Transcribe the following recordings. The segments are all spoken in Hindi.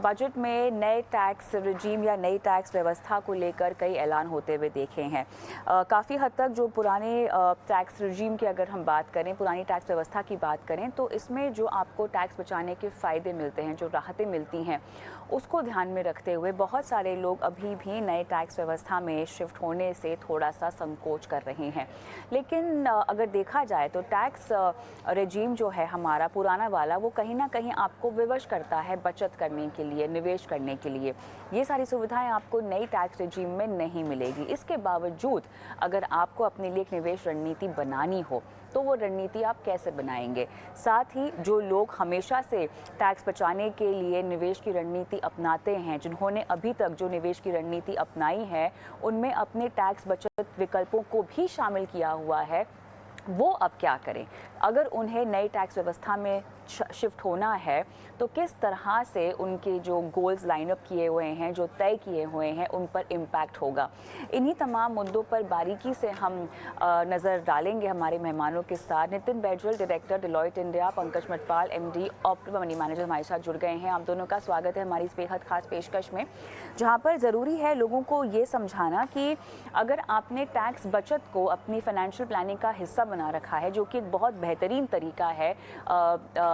बजट में नए टैक्स रिजीम या नई टैक्स व्यवस्था को लेकर कई ऐलान होते हुए देखे हैं। काफ़ी हद तक जो पुराने टैक्स रिजीम की अगर हम बात करें, पुरानी टैक्स व्यवस्था की बात करें, तो इसमें जो आपको टैक्स बचाने के फ़ायदे मिलते हैं, जो राहतें मिलती हैं, उसको ध्यान में रखते हुए बहुत सारे लोग अभी भी नए टैक्स व्यवस्था में शिफ्ट होने से थोड़ा सा संकोच कर रहे हैं। लेकिन अगर देखा जाए तो टैक्स रेजीम जो है हमारा पुराना वाला, वो कहीं ना कहीं आपको विवश करता है बचत करने के लिए, निवेश करने के लिए। ये सारी सुविधाएं आपको नई टैक्स रेजीम में नहीं मिलेगी। इसके बावजूद अगर आपको अपने लिए एक निवेश रणनीति बनानी हो तो वो रणनीति आप कैसे बनाएंगे? साथ ही जो लोग हमेशा से टैक्स बचाने के लिए निवेश की रणनीति अपनाते हैं, जिन्होंने अभी तक जो निवेश की रणनीति अपनाई है, उनमें अपने टैक्स बचत विकल्पों को भी शामिल किया हुआ है, वो अब क्या करें? अगर उन्हें नई टैक्स व्यवस्था में शिफ्ट होना है तो किस तरह से उनके जो गोल्स लाइनअप किए हुए हैं, जो तय किए हुए हैं, उन पर इम्पैक्ट होगा? इन्हीं तमाम मुद्दों पर बारीकी से हम नज़र डालेंगे हमारे मेहमानों के साथ। Nitin Baijal, director Deloitte India, Pankaj Matpal, MD Optima Money Manager हमारे साथ जुड़ गए हैं। आप दोनों का स्वागत है हमारी इस बेहद खास पेशकश में, जहाँ पर ज़रूरी है लोगों को ये समझाना कि अगर आपने टैक्स बचत को अपनी फाइनेंशियल प्लानिंग का हिस्सा बना रखा है, जो कि एक बहुत बेहतरीन तरीका है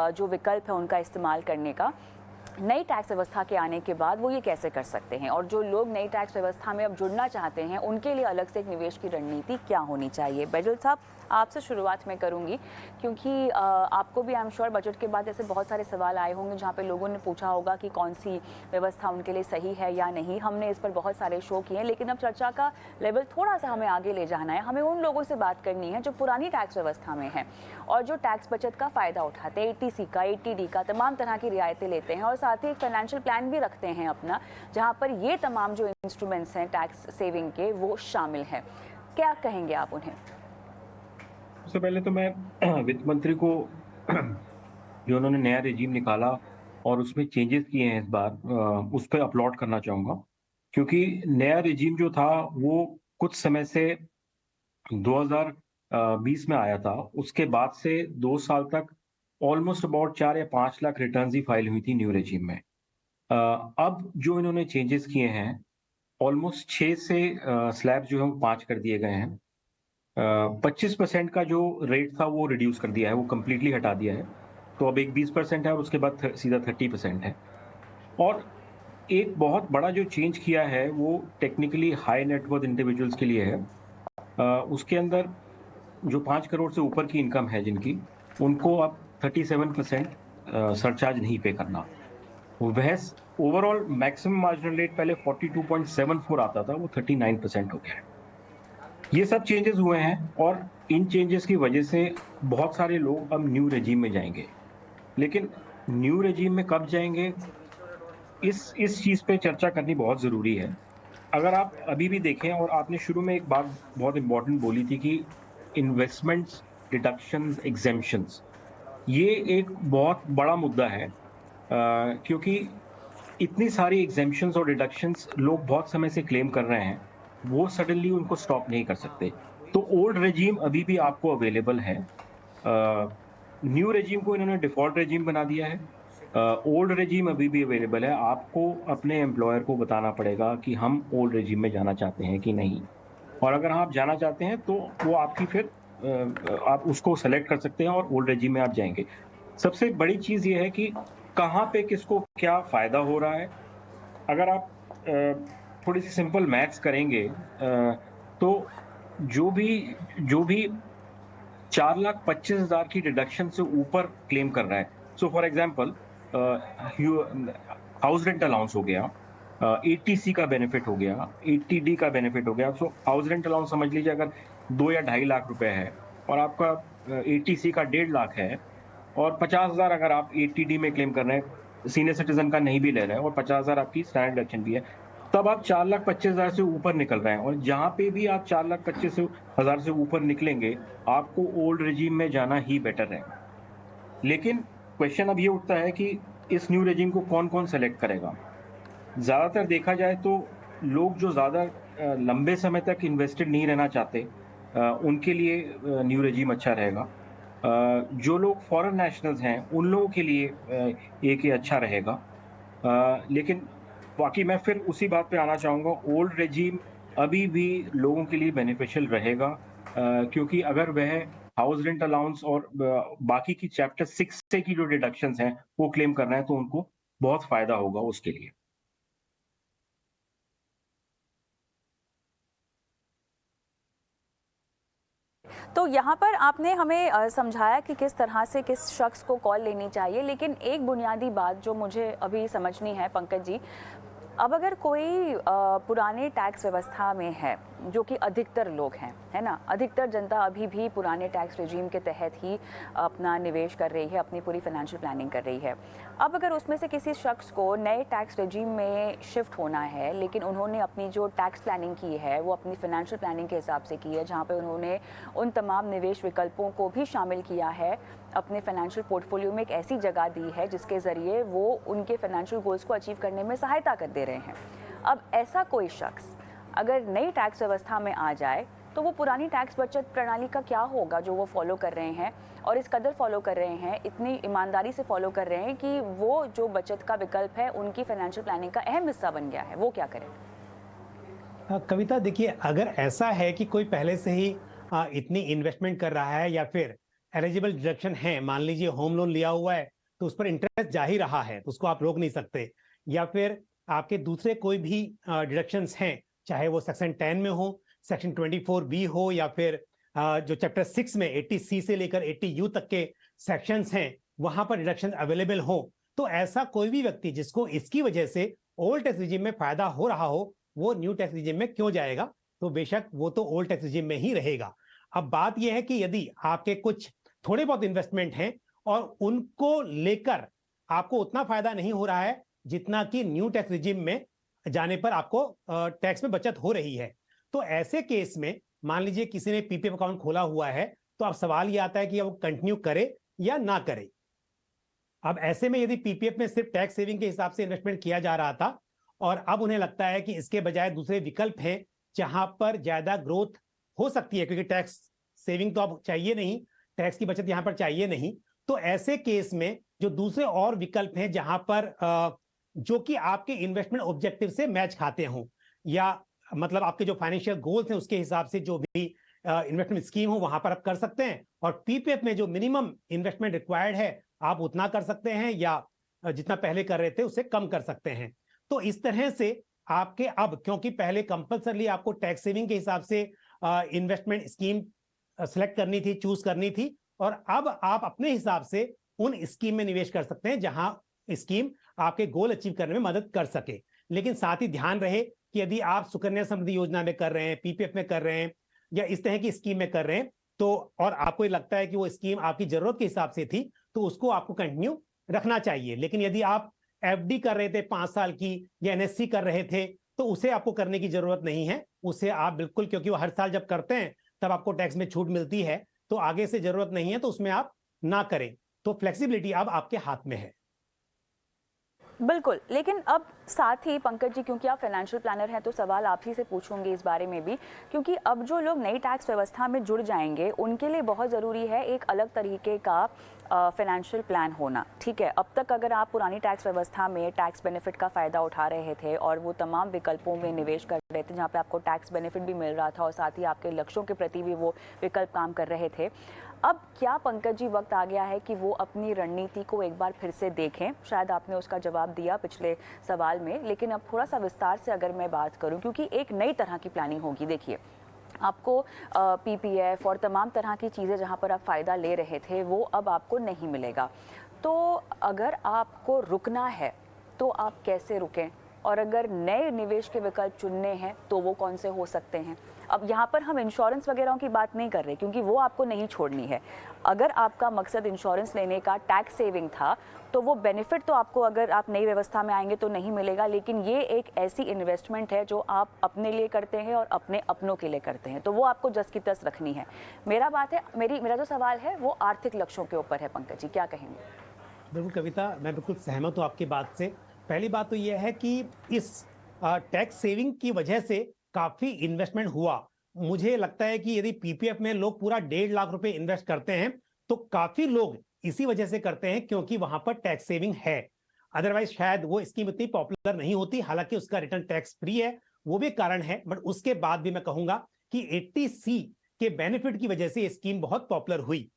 जो विकल्प है उनका इस्तेमाल करने का, नई टैक्स व्यवस्था के आने के बाद वो ये कैसे कर सकते हैं? और जो लोग नई टैक्स व्यवस्था में अब जुड़ना चाहते हैं, उनके लिए अलग से एक निवेश की रणनीति क्या होनी चाहिए? बैजल साहब, आपसे शुरुआत मैं करूंगी, क्योंकि आपको भी आई एम श्योर बजट के बाद ऐसे बहुत सारे सवाल आए होंगे जहां पे लोगों ने पूछा होगा कि कौन सी व्यवस्था उनके लिए सही है या नहीं। हमने इस पर बहुत सारे शो किए हैं, लेकिन अब चर्चा का लेवल थोड़ा सा हमें आगे ले जाना है। हमें उन लोगों से बात करनी है जो पुरानी टैक्स व्यवस्था में हैं और जो टैक्स बचत का फ़ायदा उठाते हैं, ATC का, ATD का, तमाम तरह की रियायतें लेते हैं और साथ ही एक फाइनेंशियल प्लान भी रखते हैं अपना, जहाँ पर ये तमाम जो इंस्ट्रूमेंट्स हैं टैक्स सेविंग के, वो शामिल हैं। क्या कहेंगे आप उन्हें? सबसे पहले तो मैं वित्त मंत्री को जो उन्होंने नया रेजीम निकाला और उसमें चेंजेस किए हैं इस बार, उस पे अपलॉड करना चाहूँगा। क्योंकि नया रेजीम जो था वो कुछ समय से 2020 में आया था। उसके बाद से 2 साल तक ऑलमोस्ट अबाउट 4 या 5 लाख रिटर्न्स ही फाइल हुई थी न्यू रेजीम में। अब जो इन्होंने चेंजेस किए हैं, ऑलमोस्ट 6 से स्लैब जो है वो 5 कर दिए गए हैं। 25% का जो रेट था वो रिड्यूस कर दिया है, वो कंप्लीटली हटा दिया है। तो अब एक 20% है और उसके बाद सीधा 30% है। और एक बहुत बड़ा जो चेंज किया है वो technically high net worth individuals के लिए है। उसके अंदर जो 5 करोड़ से ऊपर की इनकम है जिनकी, उनको अब 37% सरचार्ज नहीं पे करना। वह ओवरऑल मैक्सिमम मार्जिनल रेट पहले 42.74 आता था, वो 39% हो गया है। ये सब चेंजेस हुए हैं और इन चेंजेस की वजह से बहुत सारे लोग अब न्यू रेजीम में जाएँगे। लेकिन न्यू रेजीम में कब जाएँगे, इस चीज़ पे चर्चा करनी बहुत ज़रूरी है। अगर आप अभी भी देखें, और आपने शुरू में एक बात बहुत इम्पोर्टेंट बोली थी कि इन्वेस्टमेंट्स, डिडक्शंस, एग्ज़ेम्पशंस, ये एक बहुत बड़ा मुद्दा है। क्योंकि इतनी सारी एग्ज़ेम्पशंस और डिडक्शंस लोग बहुत समय से क्लेम कर रहे हैं, वो सडनली उनको स्टॉप नहीं कर सकते। तो ओल्ड रेजीम अभी भी आपको अवेलेबल है। न्यू रेजीम को इन्होंने डिफ़ॉल्ट रेजीम बना दिया है। ओल्ड रेजीम अभी भी अवेलेबल है। आपको अपने एम्प्लॉयर को बताना पड़ेगा कि हम ओल्ड रेजीम में जाना चाहते हैं कि नहीं। और अगर आप जाना चाहते हैं तो वो आपकी फिर आप उसको सेलेक्ट कर सकते हैं और ओल्ड रेजीम में आप जाएँगे। सबसे बड़ी चीज़ ये है कि कहाँ पे किसको क्या फ़ायदा हो रहा है। अगर आप थोड़ी-सी सिंपल मैथ्स करेंगे, तो जो भी जो भी 4,25,000 की डिडक्शन से ऊपर क्लेम कर रहा है। So for example, you house rent allowance हो गया, ATC का बेनिफिट हो गया, ATD का बेनिफिट हो गया। सो हाउस रेंट अलाउंस समझ लीजिए अगर 2 या ढाई लाख रुपए है और आपका ATC का 1.5 लाख है और 50,000 अगर आप ATD में क्लेम कर रहे हैं, सीनियर सिटीज़न का नहीं भी ले रहे हैं और 50,000 आपकी स्टैंडर्ड डिडक्शन भी है, तब आप 4,25,000 से ऊपर निकल रहे हैं। और जहाँ पे भी आप 4,25,000 से ऊपर निकलेंगे, आपको ओल्ड रेजीम में जाना ही बेटर रहेगा। लेकिन क्वेश्चन अब ये उठता है कि इस न्यू रेजीम को कौन-कौन सेलेक्ट करेगा? ज़्यादातर देखा जाए तो लोग जो ज़्यादा लंबे समय तक इन्वेस्टेड नहीं रहना चाहते, उनके लिए न्यू रेजीम अच्छा रहेगा। जो लोग फॉरेन नेशनल्स हैं, उन लोगों के लिए एक ये अच्छा रहेगा। लेकिन बाकी मैं फिर उसी बात पे आना चाहूँगा, ओल्ड रेजीम अभी भी लोगों के लिए बेनिफिशियल रहेगा, क्योंकि अगर वह हाउस रेंट अलाउंस और बाकी की चैप्टर 6 से की जो डिडक्शंस हैं, वो क्लेम कर रहे हैं, तो उनको बहुत फ़ायदा होगा उसके लिए। तो यहाँ पर आपने हमें समझाया कि किस तरह से किस शख्स को कॉल लेनी चाहिए, लेकिन एक बुनियादी बात जो मुझे अभी समझनी है पंकज जी, अब अगर कोई पुराने टैक्स व्यवस्था में है, जो कि अधिकतर लोग हैं, है ना, अधिकतर जनता अभी भी पुराने टैक्स रेजीम के तहत ही अपना निवेश कर रही है, अपनी पूरी फाइनेंशियल प्लानिंग कर रही है। अब अगर उसमें से किसी शख्स को नए टैक्स रेजीम में शिफ्ट होना है, लेकिन उन्होंने अपनी जो टैक्स प्लानिंग की है वो अपनी फाइनेंशियल प्लानिंग के हिसाब से की है, जहाँ पे उन्होंने उन तमाम निवेश विकल्पों को भी शामिल किया है अपने फाइनेंशियल पोर्टफोलियो में, एक ऐसी जगह दी है जिसके ज़रिए वो उनके फाइनेंशियल गोल्स को अचीव करने में सहायता कर दे रहे हैं। अब ऐसा कोई शख्स अगर नई टैक्स व्यवस्था में आ जाए, तो वो पुरानी टैक्स बचत प्रणाली का क्या होगा जो वो फॉलो कर रहे हैं, और इस कदर फॉलो कर रहे हैं, इतनी ईमानदारी से फॉलो कर रहे हैं कि वो जो बचत का विकल्प है उनकी फाइनेंशियल प्लानिंग का अहम हिस्सा बन गया है, वो क्या करें? कविता देखिए, अगर ऐसा है कि कोई पहले से ही इतनी इन्वेस्टमेंट कर रहा है या फिर एलिजिबल डिडक्शन है, मान लीजिए होम लोन लिया हुआ है तो उस पर इंटरेस्ट जा ही रहा है, तो उसको आप रोक नहीं सकते। या फिर आपके दूसरे कोई भी डिडक्शंस हैं, चाहे वो सेक्शन 10 में हो, सेक्शन 24B हो, या फिर जो चैप्टर 6 में 80C से लेकर 80U तक के सेक्शंस हैं, वहां पर डिडक्शन अवेलेबल हो, तो ऐसा कोई भी व्यक्ति जिसको इसकी वजह से ओल्ड टैक्स रिजीम में फायदा हो रहा हो, वो न्यू टैक्स रिजीम में क्यों जाएगा? तो बेशक वो तो ओल्ड टैक्स रिजीम में ही रहेगा। अब बात यह है कि यदि आपके कुछ थोड़े बहुत इन्वेस्टमेंट हैं और उनको लेकर आपको उतना फायदा नहीं हो रहा है जितना कि न्यू टैक्स रिजीम में जाने पर आपको टैक्स में बचत हो रही है, तो ऐसे केस में मान लीजिए किसी ने पीपीएफ अकाउंट खोला हुआ है, तो अब सवाल यह आता है कि वो कंटिन्यू करे या ना करे। अब ऐसे में यदि पीपीएफ में सिर्फ टैक्स सेविंग के हिसाब से इन्वेस्टमेंट किया जा रहा था और अब उन्हें लगता है कि इसके बजाय दूसरे विकल्प हैं जहां पर ज्यादा ग्रोथ हो सकती है, क्योंकि टैक्स सेविंग तो अब चाहिए नहीं, टैक्स की बचत यहां पर चाहिए नहीं, तो ऐसे केस में जो दूसरे और विकल्प हैं जहां पर जो कि आपके इन्वेस्टमेंट ऑब्जेक्टिव से मैच खाते हों, या मतलब आपके जो फाइनेंशियल गोल्स हैं उसके हिसाब से जो भी इन्वेस्टमेंट स्कीम हो वहां पर आप कर सकते हैं, और पीपीएफ में जो मिनिमम इन्वेस्टमेंट रिक्वायर्ड है आप उतना कर सकते हैं, या जितना पहले कर रहे थे उससे कम कर सकते हैं। तो इस तरह से आपके अब, क्योंकि पहले कंपलसरी आपको टैक्स सेविंग के हिसाब से इन्वेस्टमेंट स्कीम सेलेक्ट करनी थी, चूज करनी थी, और अब आप अपने हिसाब से उन स्कीम में निवेश कर सकते हैं जहां स्कीम आपके गोल अचीव करने में मदद कर सके। लेकिन साथ ही ध्यान रहे कि यदि आप सुकन्या समृद्धि योजना में कर रहे हैं, पीपीएफ में कर रहे हैं, या इस तरह की स्कीम में कर रहे हैं, तो और आपको लगता है कि वो स्कीम आपकी जरूरत के हिसाब से थी, तो उसको आपको कंटिन्यू रखना चाहिए। लेकिन यदि आप एफडी कर रहे थे 5 साल की, या एनएससी कर रहे थे, तो उसे आपको करने की जरूरत नहीं है। उसे आप बिल्कुल, क्योंकि वो हर साल जब करते हैं तब आपको टैक्स में छूट मिलती है, तो आगे से जरूरत नहीं है, तो उसमें आप ना करें। तो फ्लेक्सिबिलिटी अब आपके हाथ में है। बिल्कुल, लेकिन अब साथ ही पंकज जी, क्योंकि आप फाइनेंशियल प्लानर हैं तो सवाल आप ही से पूछूंगी इस बारे में भी, क्योंकि अब जो लोग नई टैक्स व्यवस्था में जुड़ जाएंगे उनके लिए बहुत ज़रूरी है एक अलग तरीके का फाइनेंशियल प्लान होना। ठीक है, अब तक अगर आप पुरानी टैक्स व्यवस्था में टैक्स बेनिफिट का फ़ायदा उठा रहे थे और वो तमाम विकल्पों में निवेश कर रहे थे जहाँ पे आपको टैक्स बेनिफिट भी मिल रहा था और साथ ही आपके लक्ष्यों के प्रति भी वो विकल्प काम कर रहे थे, अब क्या पंकज जी वक्त आ गया है कि वो अपनी रणनीति को एक बार फिर से देखें? शायद आपने उसका जवाब दिया पिछले सवाल में, लेकिन अब थोड़ा सा विस्तार से अगर मैं बात करूं, क्योंकि एक नई तरह की प्लानिंग होगी। देखिए, आपको पीपीएफ और तमाम तरह की चीज़ें जहां पर आप फ़ायदा ले रहे थे वो अब आपको नहीं मिलेगा। तो अगर आपको रुकना है तो आप कैसे रुकें, और अगर नए निवेश के विकल्प चुनने हैं तो वो कौन से हो सकते हैं? अब यहाँ पर हम इंश्योरेंस वगैरह की बात नहीं कर रहे, क्योंकि वो आपको नहीं छोड़नी है। अगर आपका मकसद इंश्योरेंस लेने का टैक्स सेविंग था तो वो बेनिफिट तो आपको अगर आप नई व्यवस्था में आएंगे तो नहीं मिलेगा, लेकिन ये एक ऐसी इन्वेस्टमेंट है जो आप अपने लिए करते हैं और अपने अपनों के लिए करते हैं, तो वो आपको जस की तस रखनी है। मेरा जो सवाल है वो आर्थिक लक्ष्यों के ऊपर है। पंकज जी, क्या कहेंगे? बिल्कुल कविता, मैं बिल्कुल सहमत हूँ आपकी बात से। पहली बात तो यह है कि इस टैक्स सेविंग की वजह से काफी इन्वेस्टमेंट हुआ। मुझे लगता है कि यदि पीपीएफ में लोग पूरा 1.5 लाख रुपए इन्वेस्ट करते हैं तो काफी लोग इसी वजह से करते हैं क्योंकि वहां पर टैक्स सेविंग है। अदरवाइज शायद वो स्कीम इतनी पॉपुलर नहीं होती, हालांकि उसका रिटर्न टैक्स फ्री है, वो भी कारण है। बट उसके बाद भी मैं कहूंगा कि 80C के बेनिफिट की वजह से ये स्कीम बहुत पॉपुलर हुई।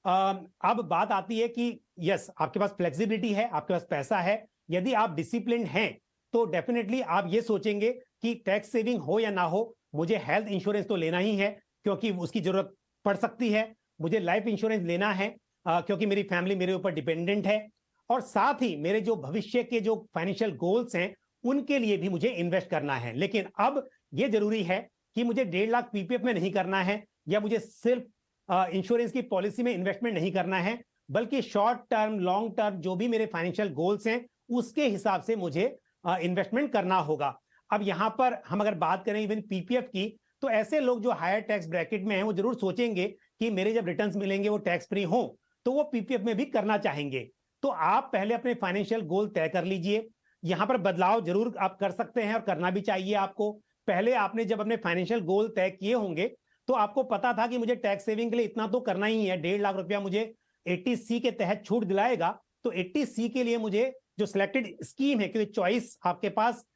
अब बात आती है कि यस, आपके पास फ्लेक्सिबिलिटी है, आपके पास पैसा है, यदि आप डिसिप्लिन हैं तो डेफिनेटली आप ये सोचेंगे कि टैक्स सेविंग हो या ना हो, मुझे हेल्थ इंश्योरेंस तो लेना ही है क्योंकि उसकी जरूरत पड़ सकती है, मुझे लाइफ इंश्योरेंस लेना है क्योंकि मेरी फैमिली मेरे ऊपर डिपेंडेंट है, और साथ ही मेरे जो भविष्य के जो फाइनेंशियल गोल्स हैं उनके लिए भी मुझे इन्वेस्ट करना है। लेकिन अब ये जरूरी है कि मुझे 1.5 लाख पीपीएफ में नहीं करना है, या मुझे सिर्फ इंश्योरेंस की पॉलिसी में इन्वेस्टमेंट नहीं करना है, बल्कि शॉर्ट टर्म लॉन्ग टर्म जो भी मेरे फाइनेंशियल गोल्स हैं उसके हिसाब से मुझे इन्वेस्टमेंट करना होगा। अब यहां पर हम अगर बात करें इवन पीपीएफ की, तो ऐसे लोग जो हायर टैक्स ब्रैकेट में हैं वो जरूर सोचेंगे कि मेरे जब रिटर्न्स मिलेंगे वो टैक्स फ्री हो, तो वो पीपीएफ में भी करना चाहेंगे। तो आप पहले अपने फाइनेंशियल गोल तय कर लीजिए। यहां पर बदलाव जरूर आप कर सकते हैं और करना भी चाहिए आपको। पहले आपने जब अपने फाइनेंशियल गोल तय किए होंगे तो आपको पता था कि मुझे टैक्स सेविंग के लिए इतना तो करना ही है, 1.5 लाख रुपया मुझे 80C के तहत छूट दिलाएगा, तो 80C के लिए मुझे जो सिलेक्टेड स्कीम है, क्योंकि चॉइस आपके पास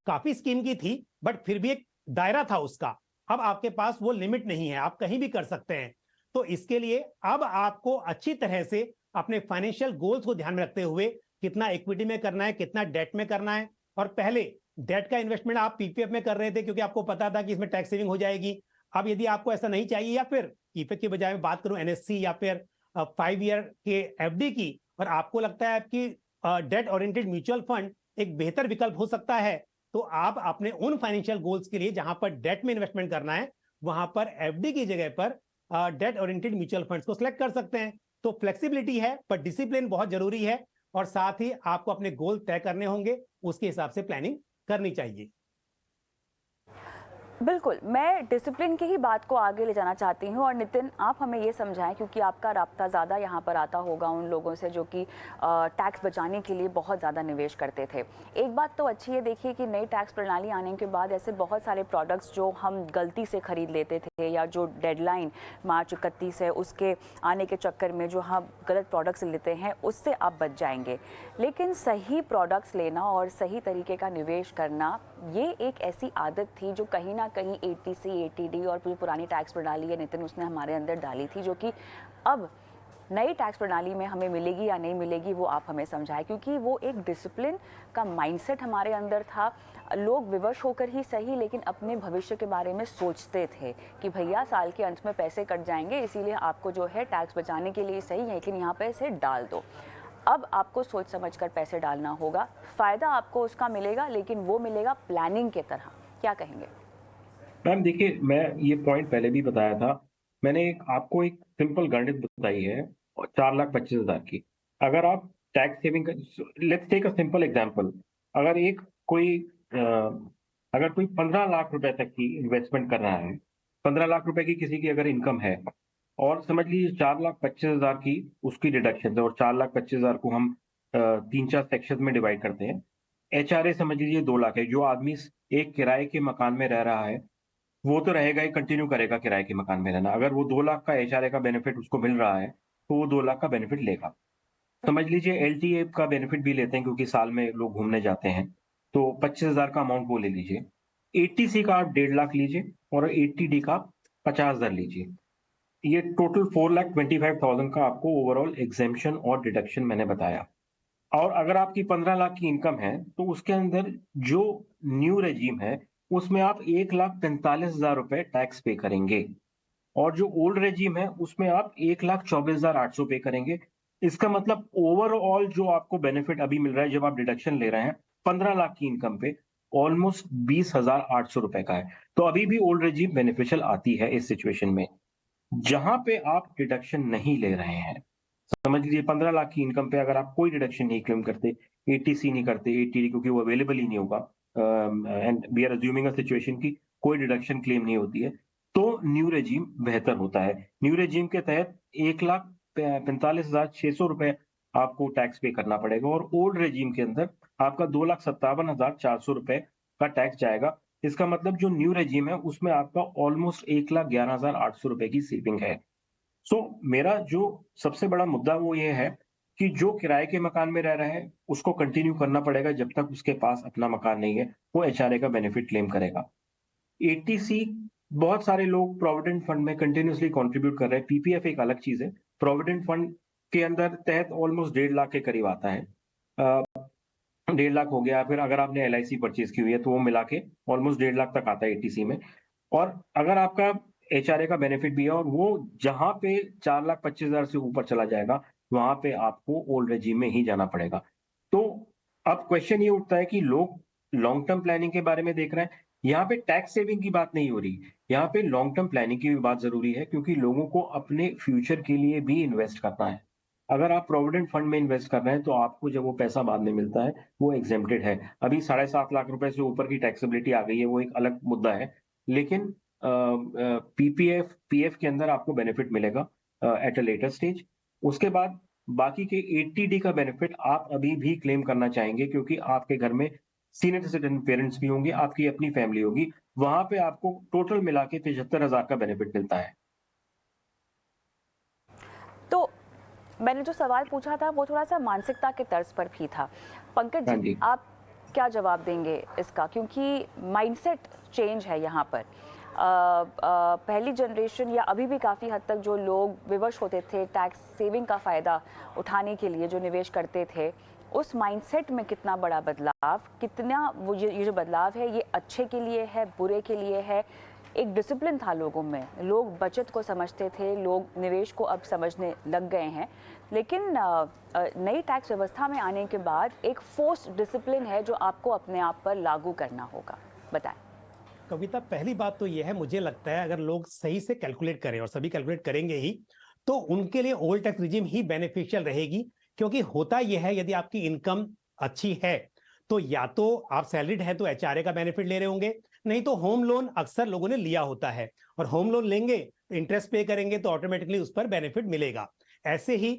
काफी स्कीम की थी बट फिर भी एक दायरा था उसका, अब आपके पास वो लिमिट नहीं है, आप कहीं भी कर सकते हैं। तो इसके लिए अब आपको अच्छी तरह से अपने फाइनेंशियल गोल्स को ध्यान में रखते हुए कितना इक्विटी में करना है, कितना डेट में करना है। और पहले डेट का इन्वेस्टमेंट आप पीपीएफ में कर रहे थे क्योंकि आपको पता था कि इसमें टैक्स सेविंग हो जाएगी। अब यदि आपको ऐसा नहीं चाहिए, या फिर पीपीएफ के बजाय मैं बात करूं एनएससी या फिर 5 ईयर के एफडी की, और आपको लगता है कि डेट ओरिएंटेड म्यूचुअल फंड एक बेहतर विकल्प हो सकता है, तो आप अपने उन फाइनेंशियल गोल्स के लिए जहां पर डेट में इन्वेस्टमेंट करना है वहां पर एफडी की जगह पर डेट ओरिएंटेड म्यूचुअल फंड्स को सिलेक्ट कर सकते हैं। तो फ्लेक्सिबिलिटी है पर डिसिप्लिन बहुत जरूरी है, और साथ ही आपको अपने गोल तय करने होंगे, उसके हिसाब से प्लानिंग करनी चाहिए। बिल्कुल, मैं डिसिप्लिन की ही बात को आगे ले जाना चाहती हूँ। और नितिन, आप हमें ये समझाएं, क्योंकि आपका राब्ता ज़्यादा यहाँ पर आता होगा उन लोगों से जो कि टैक्स बचाने के लिए बहुत ज़्यादा निवेश करते थे। एक बात तो अच्छी है, देखिए कि नई टैक्स प्रणाली आने के बाद ऐसे बहुत सारे प्रोडक्ट्स जो हम गलती से खरीद लेते थे, या जो डेडलाइन मार्च 31 है उसके आने के चक्कर में जो हम गलत प्रोडक्ट्स लेते हैं, उससे आप बच जाएंगे। लेकिन सही प्रोडक्ट्स लेना और सही तरीके का निवेश करना, ये एक ऐसी आदत थी जो कहीं ना कहीं 80C, 80D और जो पुरानी टैक्स प्रणाली है नितिन, उसने हमारे अंदर डाली थी, जो कि अब नई टैक्स प्रणाली में हमें मिलेगी या नहीं मिलेगी वो आप हमें समझाएं। क्योंकि वो एक डिसिप्लिन का माइंडसेट हमारे अंदर था। लोग विवश होकर ही सही, लेकिन अपने भविष्य के बारे में सोचते थे कि भैया साल के अंत में पैसे कट जाएंगे, इसीलिए आपको जो है टैक्स बचाने के लिए सही है, लेकिन यहाँ पे इसे डाल दो। अब आपको सोच समझकर पैसे डालना होगा, फ़ायदा आपको उसका मिलेगा, लेकिन वो मिलेगा प्लानिंग के तरह। क्या कहेंगे? मैम देखिए, मैं ये पॉइंट पहले भी बताया था। मैंने आपको एक सिंपल गणित बताई है 4,25,000 की। अगर आप tax saving, let's take a simple example. अगर अगर कोई 15 लाख रुपए तक की इन्वेस्टमेंट कर रहा है, 15 लाख रुपए की किसी की अगर इनकम है, और समझ लीजिए 4,25,000 की उसकी डिडक्शन है, और 4,25,000 को हम 3-4 सेक्शन में डिवाइड करते हैं। एचआरए समझ लीजिए 2 लाख है। जो आदमी एक किराए के मकान में रह रहा है, वो तो रहेगा ही, कंटिन्यू करेगा किराए के मकान में रहना। अगर वो 2 लाख का एचआरए का बेनिफिट उसको मिल रहा है, तो वो 2 लाख का बेनिफिट लेगा। समझ लीजिए एलटीए का बेनिफिट भी लेते हैं क्योंकि साल में लोग घूमने जाते हैं, तो 25,000 का अमाउंट वो ले लीजिए। 80C का आप 1.5 लाख लीजिए, और 80D का 50,000 लीजिए। ये टोटल 4,25,000 का आपको ओवरऑल एग्जेम्पशन और डिडक्शन मैंने बताया। और अगर आपकी 15 लाख की इनकम है, तो उसके अंदर जो न्यू रेजीम है, उसमें आप 1,45,000 रुपए टैक्स पे करेंगे, और जो ओल्ड रेजीम है उसमें आप 1,24,800 पे करेंगे। इसका मतलब ओवरऑल जो आपको बेनिफिट अभी मिल रहा है जब आप डिडक्शन ले रहे हैं 15 लाख की इनकम पे, ऑलमोस्ट 20,800 रुपए का है। तो अभी भी ओल्ड रेजीम बेनिफिशियल आती है इस सिचुएशन में, जहां पे आप डिडक्शन नहीं ले रहे हैं। समझ लीजिए 15 लाख की इनकम पे अगर आप कोई डिडक्शन नहीं क्लेम करते, 80C नहीं करते, 80D क्योंकि वो अवेलेबल ही नहीं होगा, and we are assuming a situation की कोई डिडक्शन क्लेम नहीं होती है, तो न्यू रेजीम बेहतर होता है। न्यू रेजीम के तहत 1,45,600 रुपए आपको टैक्स पे करना पड़ेगा, और ओल्ड रेजीम के अंदर आपका 2,57,400 रुपए का टैक्स जाएगा। इसका मतलब जो न्यू रेजीम है उसमें आपका ऑलमोस्ट 1,11,800 रुपए की सेविंग है। मेरा जो सबसे बड़ा मुद्दा वो ये है कि जो किराए के मकान में रह रहा है, उसको कंटिन्यू करना पड़ेगा जब तक उसके पास अपना मकान नहीं है, वो एचआरए का बेनिफिट क्लेम करेगा। एटीसी बहुत सारे लोग प्रोविडेंट फंड में कंटिन्यूअसली कंट्रीब्यूट कर रहे हैं, पीपीएफ एक अलग चीज़ है। प्रोविडेंट फंड के अंदर तहत ऑलमोस्ट 1.5 लाख के करीब आता है। 1.5 लाख हो गया, फिर अगर आपने एलआईसी परचेज़ की हुई है, तो वो मिला के ऑलमोस्ट 1.5 लाख तक आता है एटीसी में। और अगर आपका एचआरए का बेनिफिट भी है और वो जहाँ पे 4,25,000 से ऊपर चला जाएगा, वहाँ पे आपको ओल्ड रेजिम में ही जाना पड़ेगा। तो अब क्वेश्चन ये उठता है कि लोग लॉन्ग टर्म प्लानिंग के बारे में देख रहे हैं। यहाँ पे टैक्स सेविंग की बात नहीं हो रही। यहाँ पे लॉन्ग टर्म प्लानिंग की भी बात ज़रूरी है, क्योंकि लोगों को अपने फ्यूचर के लिए भी इन्वेस्ट करना है। अगर आप प्रोविडेंट फंड में इन्वेस्ट कर रहे हैं, तो आपको जब वो पैसा बाद में मिलता है, वो एग्जेम्प्टेड है। अभी 7.5 लाख रुपए से ऊपर की टैक्सेबिलिटी आ गई है, वो एक अलग मुद्दा है। लेकिन पीपीएफ, पीएफ के अंदर आपको बेनिफिट मिलेगा एट अ लेटर स्टेज। उसके बाद बाकी के 80D का बेनिफिट आप अभी भी क्लेम करना चाहेंगे, क्योंकि आपके घर में सीनियर सिटीजन पेरेंट्स भी होंगे, आपकी अपनी फैमिली होगी। वहां पे आपको टोटल मिला के 75,000 का बेनिफिट मिलता है। तो मैंने जो सवाल पूछा था वो थोड़ा सा मानसिकता के तर्ज पर भी था। पंकज हाँ जी, जी। आप क्या जवाब देंगे इसका, क्योंकि माइंडसेट चेंज है यहाँ पर। पहली जनरेशन या अभी भी काफ़ी हद तक जो लोग विवश होते थे टैक्स सेविंग का फ़ायदा उठाने के लिए, जो निवेश करते थे, उस माइंडसेट में कितना बड़ा बदलाव, कितना वो ये जो बदलाव है ये अच्छे के लिए है, बुरे के लिए है? एक डिसिप्लिन था लोगों में, लोग बचत को समझते थे, लोग निवेश को अब समझने लग गए हैं। लेकिन नई टैक्स व्यवस्था में आने के बाद एक फोर्स्ड डिसिप्लिन है जो आपको अपने आप पर लागू करना होगा। बताएं। कविता, पहली बात तो यह है, मुझे लगता है अगर लोग सही से कैलकुलेट करें, और सभी कैलकुलेट करेंगे ही, तो उनके लिए ओल्ड टैक्स रिजीम ही बेनिफिशियल रहेगी। क्योंकि होता यह है, यदि आपकी इनकम अच्छी है तो या तो आप सैलरीड है तो एचआरए का बेनिफिट ले रहे होंगे, नहीं तो होम लोन अक्सर लोगों ने लिया होता है, और होम लोन लेंगे तो इंटरेस्ट पे करेंगे तो ऑटोमेटिकली उस पर बेनिफिट मिलेगा। ऐसे ही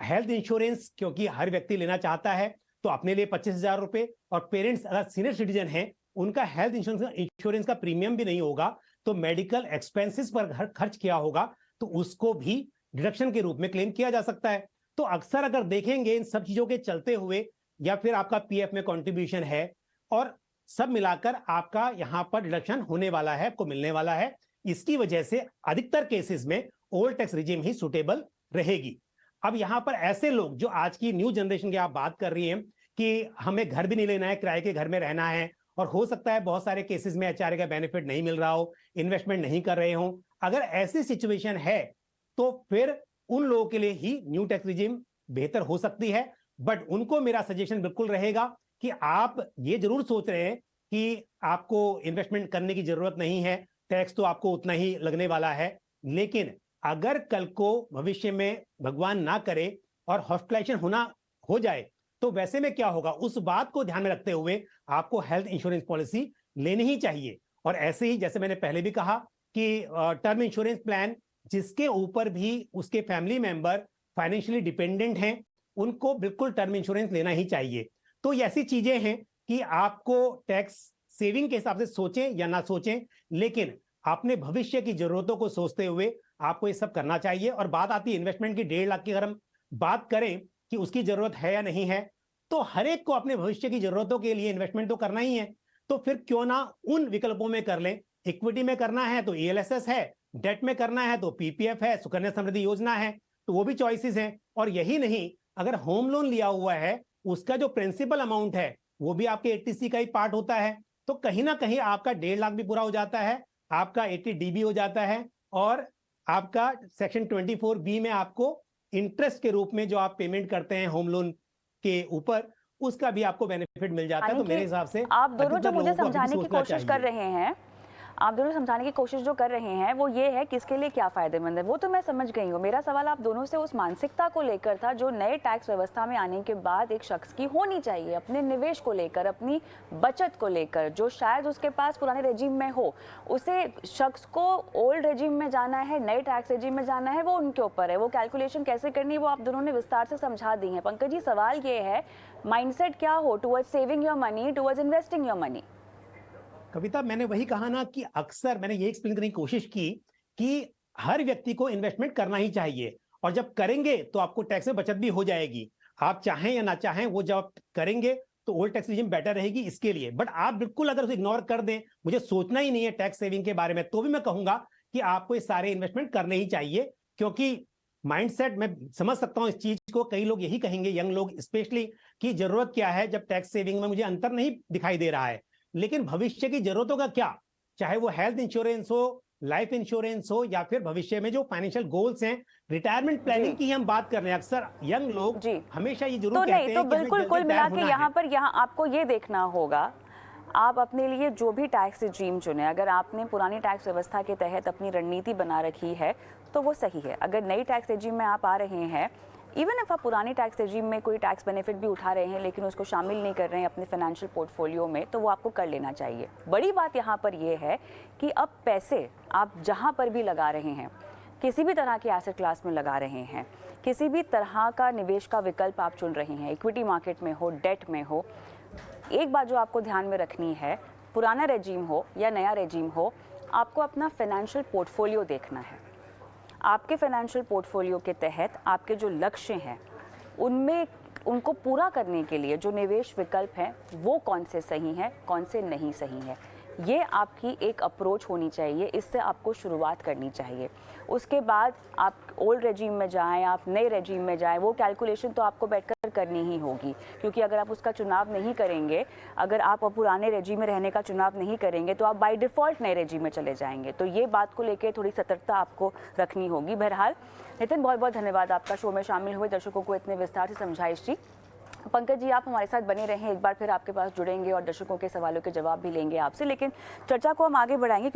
हेल्थ इंश्योरेंस, क्योंकि हर व्यक्ति लेना चाहता है, तो अपने लिए 25,000 रुपए, और पेरेंट्स अगर सीनियर सिटीजन हैं उनका हेल्थ इंश्योरेंस का प्रीमियम भी नहीं होगा, तो मेडिकल एक्सपेंसेस पर खर्च किया होगा तो उसको भी डिडक्शन के रूप में क्लेम किया जा सकता है। तो अक्सर अगर देखेंगे इन सब चीजों के चलते हुए, या फिर आपका पीएफ में कंट्रीब्यूशन है और सब मिलाकर आपका यहां पर डिडक्शन होने वाला है, आपको मिलने वाला है। इसकी वजह से अधिकतर केसेस में ओल्ड टैक्स रिजीम ही सुटेबल रहेगी। अब यहां पर ऐसे लोग जो आज की न्यू जनरेशन की आप बात कर रही हैं कि हमें घर भी नहीं लेना है, किराए के घर में रहना है, और हो सकता है बहुत सारे केसेस में एचआरए का बेनिफिट नहीं मिल रहा हो, इन्वेस्टमेंट नहीं कर रहे हो, अगर ऐसी सिचुएशन है तो फिर उन लोगों के लिए ही न्यू टैक्स रिजीम बेहतर हो सकती है। बट उनको मेरा सजेशन बिल्कुल रहेगा कि आप ये जरूर सोच रहे हैं कि आपको इन्वेस्टमेंट करने की जरूरत नहीं है, टैक्स तो आपको उतना ही लगने वाला है, लेकिन अगर कल को भविष्य में भगवान ना करे और हॉस्पिटलाइजेशन होना हो जाए, तो वैसे में क्या होगा, उस बात को ध्यान में रखते हुए आपको हेल्थ इंश्योरेंस पॉलिसी लेनी ही चाहिए। और ऐसे ही जैसे मैंने पहले भी कहा कि टर्म इंश्योरेंस प्लान जिसके ऊपर भी उसके फैमिली मेंबर फाइनेंशियली डिपेंडेंट हैं, उनको बिल्कुल टर्म इंश्योरेंस लेना ही चाहिए। तो ये ऐसी चीजें हैं कि आपको टैक्स सेविंग के हिसाब से सोचें या ना सोचें, लेकिन अपने भविष्य की जरूरतों को सोचते हुए आपको ये सब करना चाहिए। और बात आती है इन्वेस्टमेंट की, 1.5 लाख की अगर हम बात करें कि उसकी जरूरत है या नहीं है, तो हर एक को अपने भविष्य की जरूरतों के लिए इन्वेस्टमेंट तो करना ही है, तो फिर क्यों ना उन विकल्पों में कर लें। इक्विटी में करना है तो ईएलएसएस है, डेट में करना है तो पीपीएफ है, सुकन्या समृद्धि योजना है, तो वो भी चॉइसेस हैं। और यही नहीं, अगर होम लोन लिया हुआ है उसका जो प्रिंसिपल अमाउंट है वो भी आपके एटीसी का ही पार्ट होता है, तो कहीं ना कहीं आपका 1.5 लाख भी पूरा हो जाता है, आपका 80D भी हो जाता है, और आपका सेक्शन 24B में आपको इंटरेस्ट के रूप में जो आप पेमेंट करते हैं होम लोन के ऊपर, उसका भी आपको बेनिफिट मिल जाता है। तो मेरे हिसाब से आप दोनों जो अधिकतर मुझे लोगों को अभी भी समझाने की सोचना कोशिश कर चाहिए। रहे हैं, आप दोनों समझाने की कोशिश जो कर रहे हैं वो ये है कि इसके लिए क्या फायदेमंद है, वो तो मैं समझ गई हूँ। मेरा सवाल आप दोनों से उस मानसिकता को लेकर था जो नए टैक्स व्यवस्था में आने के बाद एक शख्स की होनी चाहिए, अपने निवेश को लेकर, अपनी बचत को लेकर, जो शायद उसके पास पुराने रेजिम में हो। उसे शख्स को ओल्ड रेजिम में जाना है, नए टैक्स रेजिम में जाना है, वो उनके ऊपर है। वो कैलकुलेशन कैसे करनी है वो आप दोनों ने विस्तार से समझा दी है। पंकज जी, सवाल ये है माइंडसेट क्या हो towards saving your money, towards investing your money? Kavita, मैंने वही कहा ना कि अक्सर मैंने ये एक्सप्लेन करने की कोशिश की कि हर व्यक्ति को इन्वेस्टमेंट करना ही चाहिए, और जब करेंगे तो आपको टैक्स में बचत भी हो जाएगी। आप चाहें या ना चाहें वो जब करेंगे तो ओल्ड टैक्स रिजीम बेटर रहेगी इसके लिए। बट आप बिल्कुल अगर उसे इग्नोर कर दें, मुझे सोचना ही नहीं है टैक्स सेविंग के बारे में, तो भी मैं कहूंगा कि आपको ये सारे इन्वेस्टमेंट करने ही चाहिए। क्योंकि माइंडसेट मैं समझ सकता हूं इस चीज को, कई लोग यही कहेंगे, यंग लोग स्पेशली, कि जरूरत क्या है जब टैक्स सेविंग में मुझे अंतर नहीं दिखाई दे रहा है। लेकिन भविष्य की जरूरतों का क्या, चाहे वो हेल्थ इंश्योरेंस हो, लाइफ इंश्योरेंस हो, या फिर भविष्य में जो फाइनेंशियल गोल्स हैं, रिटायरमेंट प्लानिंग की ही हम बात कर रहे हैं। अक्सर यंग लोग जी हमेशा ये जरूर तो कहते नहीं, हैं तो कि हमें बिल्कुल जल्दी कुल मिला रिटायर के होना है। यहाँ आपको ये देखना होगा, आप अपने लिए जो भी टैक्स रिजीम चुने, अगर आपने पुरानी टैक्स व्यवस्था के तहत अपनी रणनीति बना रखी है तो वो सही है। अगर नई टैक्स रिजीम में आप आ रहे हैं, इवन इफ आप पुरानी टैक्स रिजीम में कोई टैक्स बेनिफिट भी उठा रहे हैं लेकिन उसको शामिल नहीं कर रहे हैं अपने फाइनेंशियल पोर्टफोलियो में, तो वो आपको कर लेना चाहिए। बड़ी बात यहाँ पर ये है कि अब पैसे आप जहाँ पर भी लगा रहे हैं, किसी भी तरह के एसेट क्लास में लगा रहे हैं, किसी भी तरह का निवेश का विकल्प आप चुन रहे हैं, इक्विटी मार्केट में हो, डेट में हो, एक बात जो आपको ध्यान में रखनी है, पुराना रेजीम हो या नया रेजीम हो, आपको अपना फाइनेंशियल पोर्टफोलियो देखना है। आपके फाइनेंशियल पोर्टफोलियो के तहत आपके जो लक्ष्य हैं उनमें उनको पूरा करने के लिए जो निवेश विकल्प हैं वो कौन से सही हैं, कौन से नहीं सही हैं, ये आपकी एक अप्रोच होनी चाहिए। इससे आपको शुरुआत करनी चाहिए। उसके बाद आप ओल्ड रेजीम में जाएं, आप नए रेजीम में जाएं, वो कैलकुलेशन तो आपको बैठकर करनी ही होगी। क्योंकि अगर आप उसका चुनाव नहीं करेंगे, अगर आप पुराने रेजीम में रहने का चुनाव नहीं करेंगे तो आप बाय डिफ़ॉल्ट नए रेजीम में चले जाएंगे। तो ये बात को लेकर थोड़ी सतर्कता आपको रखनी होगी। बहरहाल नितिन, बहुत बहुत धन्यवाद आपका शो में शामिल हुए, दर्शकों को इतने विस्तार से समझाइश दी। पंकज जी, आप हमारे साथ बने रहें, एक बार फिर आपके पास जुड़ेंगे और दर्शकों के सवालों के जवाब भी लेंगे आपसे, लेकिन चर्चा को हम आगे बढ़ाएंगे।